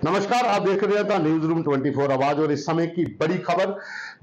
नमस्कार, आप देख रहे हैं न्यूज रूम 24 आवाज। और इस समय की बड़ी खबर,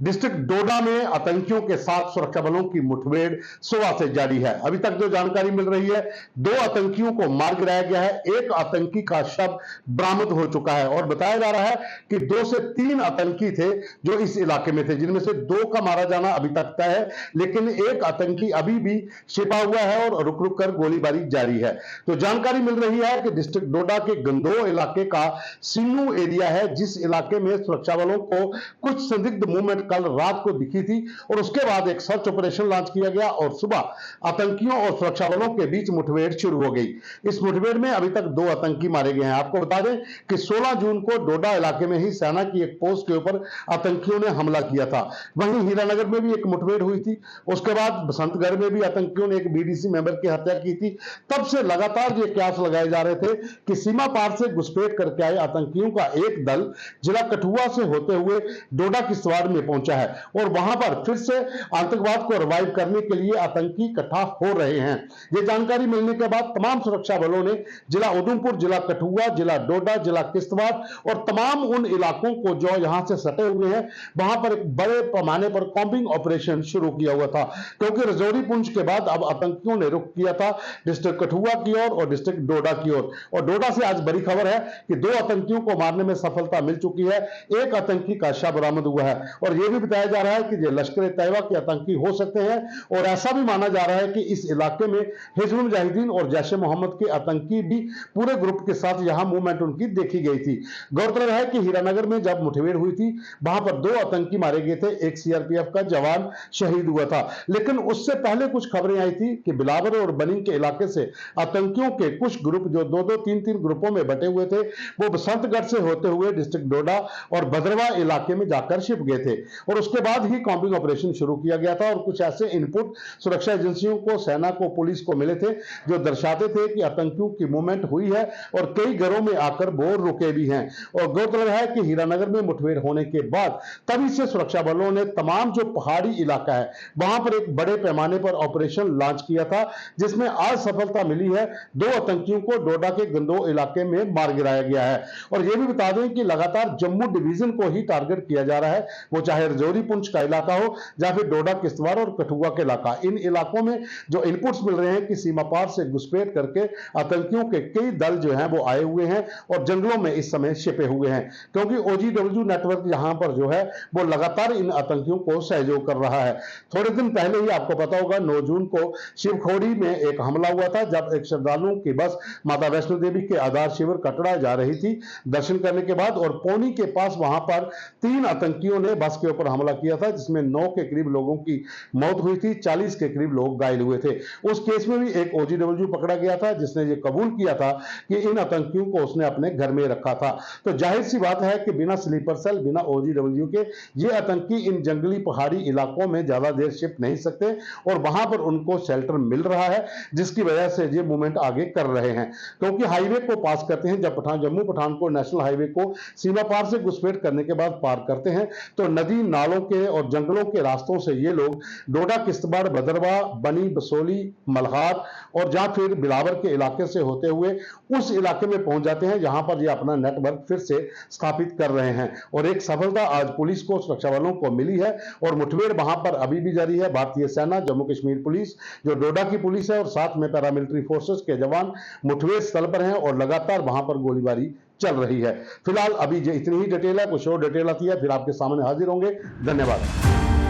डिस्ट्रिक्ट डोडा में आतंकियों के साथ सुरक्षा बलों की मुठभेड़ सुबह से जारी है। अभी तक जो जानकारी मिल रही है, 2 आतंकियों को मार गिराया गया है, 1 आतंकी का शव बरामद हो चुका है और बताया जा रहा है कि 2 से 3 आतंकी थे जो इस इलाके में थे, जिनमें से 2 का मारा जाना अभी तक तय है, लेकिन 1 आतंकी अभी भी छिपा हुआ है और रुक रुक कर गोलीबारी जारी है। तो जानकारी मिल रही है कि डिस्ट्रिक्ट डोडा के गंदो इलाके का सिन्नू एरिया है, जिस इलाके में सुरक्षा बलों को कुछ संदिग्ध मूवमेंट कल रात को दिखी थी और उसके बाद एक सर्च ऑपरेशन लॉन्च किया गया और सुबह आतंकियों और सुरक्षा बलों के बीच मुठभेड़ शुरू हो गई। इस मुठभेड़ में अभी तक 2 आतंकी मारे गए हैं। आपको बता दें कि 16 जून को डोडा इलाके में ही सेना की एक पोस्ट के ऊपर आतंकियों ने हमला किया था। वहीं हीरानगर में भी एक मुठभेड़ हुई थी। उसके बाद बसंतगढ़ में भी आतंकियों ने एक बीडीसी मेंबर की हत्या की थी। तब से लगातार ये कयास लगाए जा रहे थे कि सीमा पार से घुसपैठ करके आए आतंकियों का एक दल जिला कठुआ से होते हुए डोडा किश्तवाड़ में पहुंचा है और वहां पर फिर से आतंकवाद को रिवाइव करने के लिए आतंकी इकट्ठा हो रहे हैं। ये जानकारी मिलने के बाद तमाम सुरक्षा बलों ने जिला उधमपुर, जिला कठुआ, जिला डोडा, जिला किश्तवाड़ और तमाम उन इलाकों को जो यहां से सटे हुए हैं, वहां पर एक बड़े पैमाने पर कॉम्बिंग ऑपरेशन शुरू किया हुआ था, क्योंकि रजौरी पुंछ के बाद अब आतंकियों ने रुख किया था डिस्ट्रिक्ट कठुआ की ओर और डिस्ट्रिक्ट डोडा की ओर। और डोडा से आज बड़ी खबर है कि 2 आतंकियों को मारने में सफलता मिल चुकी है, 1 आतंकी का शव बरामद हुआ है और यह भी बताया जा रहा है कि ये लश्कर तैयबा के आतंकी हो सकते हैं। और ऐसा भी माना जा रहा है कि इस इलाके में हिजबुल मुजाहिदीन और जैश ए मोहम्मद के आतंकी भी पूरे ग्रुप के साथ यहां मूवमेंट उनकी देखी गई थी। गौरतलब है कि हीरानगर में जब मुठभेड़ हुई थी, वहां पर 2 आतंकी मारे गए थे, 1 सीआरपीएफ का जवान शहीद हुआ था। लेकिन उससे पहले कुछ खबरें आई थी कि बिलावर और बनी के इलाके से आतंकियों के कुछ ग्रुप जो 2-2, 3-3 ग्रुपों में बटे हुए थे, वो बसंतगढ़ से होते हुए डिस्ट्रिक्ट डोडा और भद्रवा इलाके में जाकर छिप गए थे और उसके बाद ही कॉम्बिंग ऑपरेशन शुरू किया गया था। और कुछ ऐसे इनपुट सुरक्षा एजेंसियों को, सेना को, पुलिस को मिले थे जो दर्शाते थे कि आतंकियों की मूवमेंट हुई है और कई घरों में आकर वो रुके भी हैं। और गौरतलब है कि हीरानगर में मुठभेड़ होने के बाद तभी से सुरक्षा बलों ने तमाम जो पहाड़ी इलाका है वहां पर एक बड़े पैमाने पर ऑपरेशन लॉन्च किया था, जिसमें आज सफलता मिली है। 2 आतंकियों को डोडा के गंदो इलाके में मार गिराया गया है। और यह भी बता दें कि लगातार जम्मू डिवीजन को ही टारगेट किया जा रहा है, वो चाहे रजौरी पुंछ का इलाका हो या फिर डोडा किश्तवाड़ और कठुआ के इलाका। इन इलाकों में जो इनपुट्स मिल रहे हैं कि सीमा पार से घुसपैठ करके आतंकियों के कई दल जो हैं वो आए हुए हैं और जंगलों में इस समय छिपे हुए हैं, क्योंकि OGW नेटवर्क यहां पर जो है वो लगातार इन आतंकियों को सहयोग कर रहा है। थोड़े दिन पहले ही आपको पता होगा 9 जून को शिवखोड़ी में एक हमला हुआ था, जब एक श्रद्धालुओं की बस माता वैष्णो देवी के आधार शिविर कटरा जा रही थी दर्शन करने के बाद, और पौनी के पास वहां पर 3 आतंकियों ने बस के ऊपर हमला किया था, जिसमें 9 के करीब लोगों की मौत हुई थी, 40 के करीब लोग घायल हुए थे। उस केस में भी एक OGW पकड़ा गया था, जिसने ये कबूल किया था कि इन आतंकियों को उसने अपने घर में रखा था। तो जाहिर सी बात है कि बिना स्लीपर सेल, बिना OGW के ये आतंकी इन जंगली पहाड़ी इलाकों में ज्यादा देर शिफ्ट नहीं सकते और वहां पर उनको शेल्टर मिल रहा है, जिसकी वजह से ये मूवमेंट आगे कर रहे हैं। क्योंकि हाईवे को पास करते हैं, जब जम्मू पठानकोट नेशनल हाईवे को सीमा पार से घुसपैठ करने के बाद पार करते हैं, तो नदी नालों के और जंगलों के रास्तों से ये लोग डोडा किश्तवाड़, भद्रवा, बनी, बसोली, मल्हार और या फिर बिलावर के इलाके से होते हुए उस इलाके में पहुंच जाते हैं, जहां पर ये अपना नेटवर्क फिर से स्थापित कर रहे हैं। और एक सफलता आज पुलिस को, सुरक्षा बलों को मिली है और मुठभेड़ वहां पर अभी भी जारी है। भारतीय सेना, जम्मू कश्मीर पुलिस, जो डोडा की पुलिस है और साथ में पैरामिलिट्री फोर्सेस के जवान मुठभेड़ स्थल पर हैं और लगातार वहां पर गोलीबारी चल रही है। फिलहाल अभी इतनी ही डिटेल है, कुछ और डिटेल आती है फिर आपके सामने हाजिर होंगे। धन्यवाद।